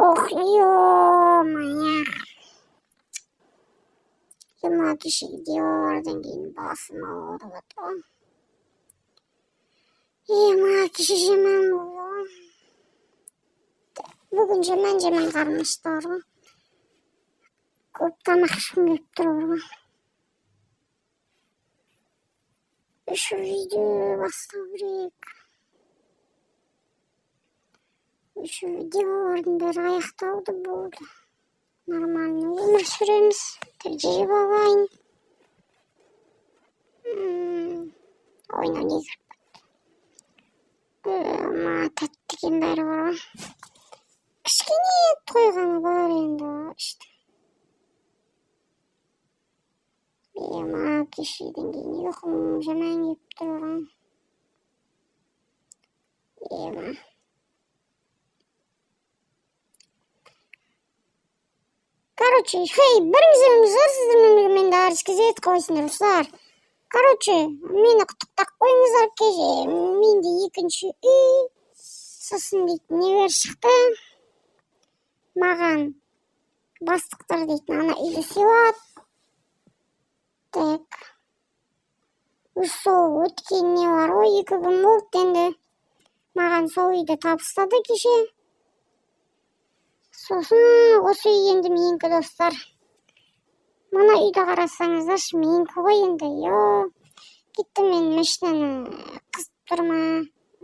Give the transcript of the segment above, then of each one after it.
Ох, ё-моё. 20 kişi gidiyordan keyin basım ağrıdı. 20 kişi jemen oldu. Bugün jemen karmışlar. Көп тамақ ішкім келіп тұр. Еще видео бастау керек. Еще видеолардың бәрі аяқталды болды. Нормально өмір сүреміз. Тәжірибе алайын. Ойына не кіріп кетті. Тәттіген бәрі бар ғой. Кішкене тойғаны бар енді ішті. 20 kişiden keyin uyqum жаман келіп тұрған. 20. Короче, хей, біріңіздер сіздер менде арыз кезет қойсыңдар ұстар. Короче, мені құттықтап қойыңыздар кеше. Менде екінші үй сосын дейтін невер шықты. Маған бастықтар дейтін ана үйді сыйлады. Так. Сол өткен не бар ғой, 2 күн болды енді. Маған сол үйді табыстады кеше. Сосын осы үй енді менікі достар. Мына үйді қарасаңыздаршы, менікі ғой енді. Кетті мен машинаны қызып тұрма,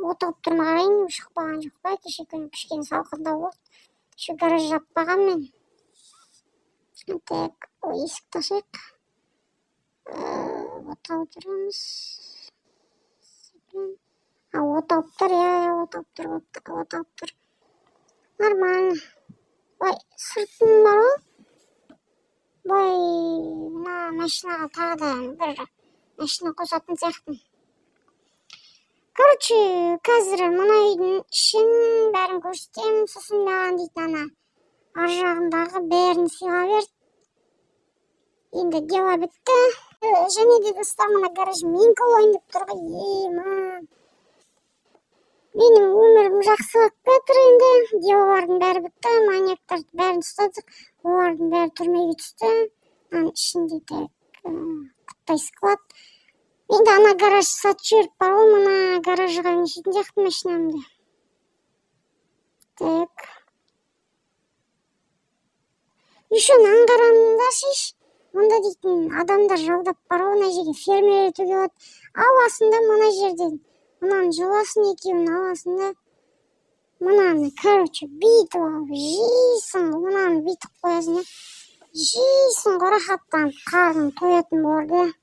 отығып тұрма қарайын, шықпаған жоқ па, кеше күн кішкене салқындау болды. Еще гараж жаппаған мен. Так, есікті ашайық. Отауып тұрамыз. Отауып тұр, отауып тұр. Нормально. Бай, сыртын бар ғой. Бай, мына машинаға тағы да бір машина қосатын сияқтын. Короче, қазір мына үйдің ішін бәрін көрсетем. Сосын маған дейтін ана ар жағындағы бәрін сыйға берді. Енді дела бітті. Және де достар, мына гараж менікі болайын деп тұр ғой. Менің өмірім жақсылап кетір енді. Делалардың бәрі бітті. Маньяктарды бәрін ұстадық. Олардың бәрі түрмеге түсті. Ішінде де құттай склад. Енді ана гараж сатып жіберіп бар ғой. Мына гаражға нешетін жақты машинамды. Так. Еще аңғарамдашы. Онда дейтін адамдар жалдап бар ғой, мына жерге фермер етуге болады. Ауасында мына жерден. Мынаны жуасын, екеуін ауасында. Мынаны, короче, бүйтіп алып, жейсің, мынаны бүйтіп қоясың. Жейсің, рахаттанып, қарның тоятын болды.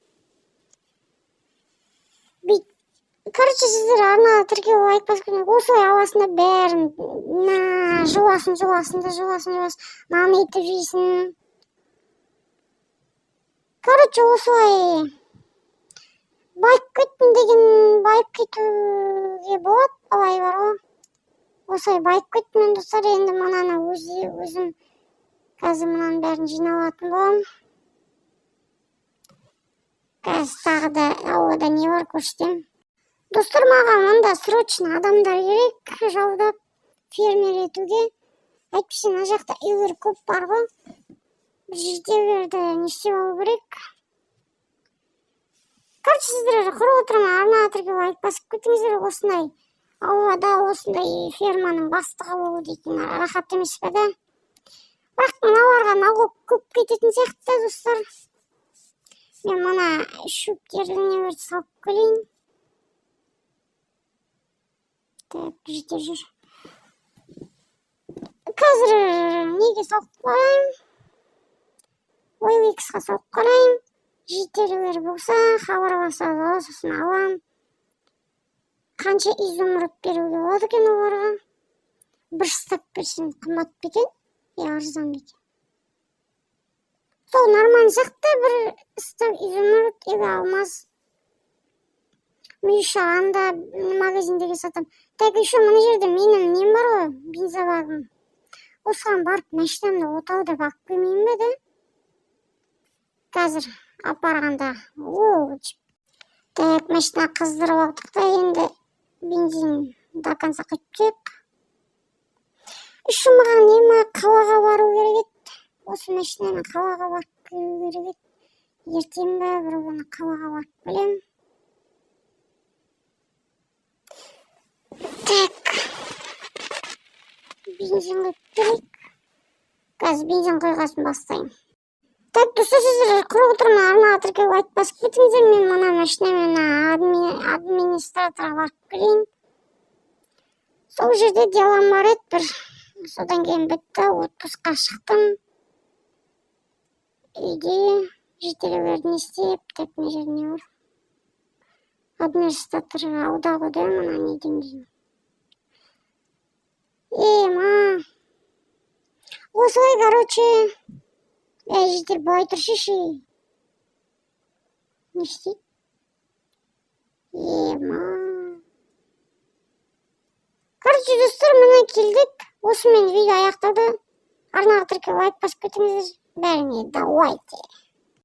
Короче, сіздер арнада тіркеу айтпас күні, осылай ауасында бәрін, жуасын. Маны етіп жейсің. Короче, осылай байып кеттім деген байып кетуге болады, алай бар ғой. Осылай байып кеттім мен достар, енді мынаны өзім қазір мынаның бәрін жиналатын болам. Қазір тағы да ауада не бар көрсетем. Достар, маған мында срочно адамдар керек, жалдап фермер етуге. Әйтпесе мына жақта үйлер көп бар ғой. Бір жерлерді не істеп алу керек. Короче, сіздер құрып отырмын, арнада тіркеу айтпасып кетіңіздер. Осындай ауада осындай ферманың бастығы болу дейтін рахат емес пе да? Бірақ мыналарға налог көп кететін сияқты достар. Мен мына шөптерді нелерді салып келейін. Так, жете жүр. Қазір неге салып қойайын? OLX-қа салып қарайым. Жетерлер болса, хабарласады, сосын алам. Қанша изумруд беруге болады екен оларға? Бір стак берсең қымбат па екен? Арзан ба екен? Сол нормально сияқты, бір стак изумруд или алмаз. Мен еще анда магазиндеге сатам. Так, еще мына жерде менің нем бар ғой, бензобагым. Осыған барып машинамды отауда бағып қоймайын ба да? Қазір апарғанда. Так, машина қыздырып алдық та, енді бензин до конца қайтып. ушу маған эми кабага баруу керек эт. Осы машинамен кабага барып келүү керек эт. Ертең ба бир күнү кабага барып келем. Так. Бензин куюп берейик. Қазір бензин құйғасын бастайм. Так, достар, сіздер құр отырмай арнаға тіркеліп айтпасып кетіңіздер. Мен мына машинамен администраторға барып келейін. Сол жерде делам бар еді бір. Содан кейін бітті, отпускқа шықтым. Үйде жетелеулерді істеп, так мына жеріне бар. Администратор ауда қойды мына неден кейін. Ма. Осылай, короче. Житель былай тұршы. Не істейді? Короче, достар, міне келдік. Осымен видео аяқталды. Арнаға тіркеліп айтпасып кетіңіздер. Бәріне давайте.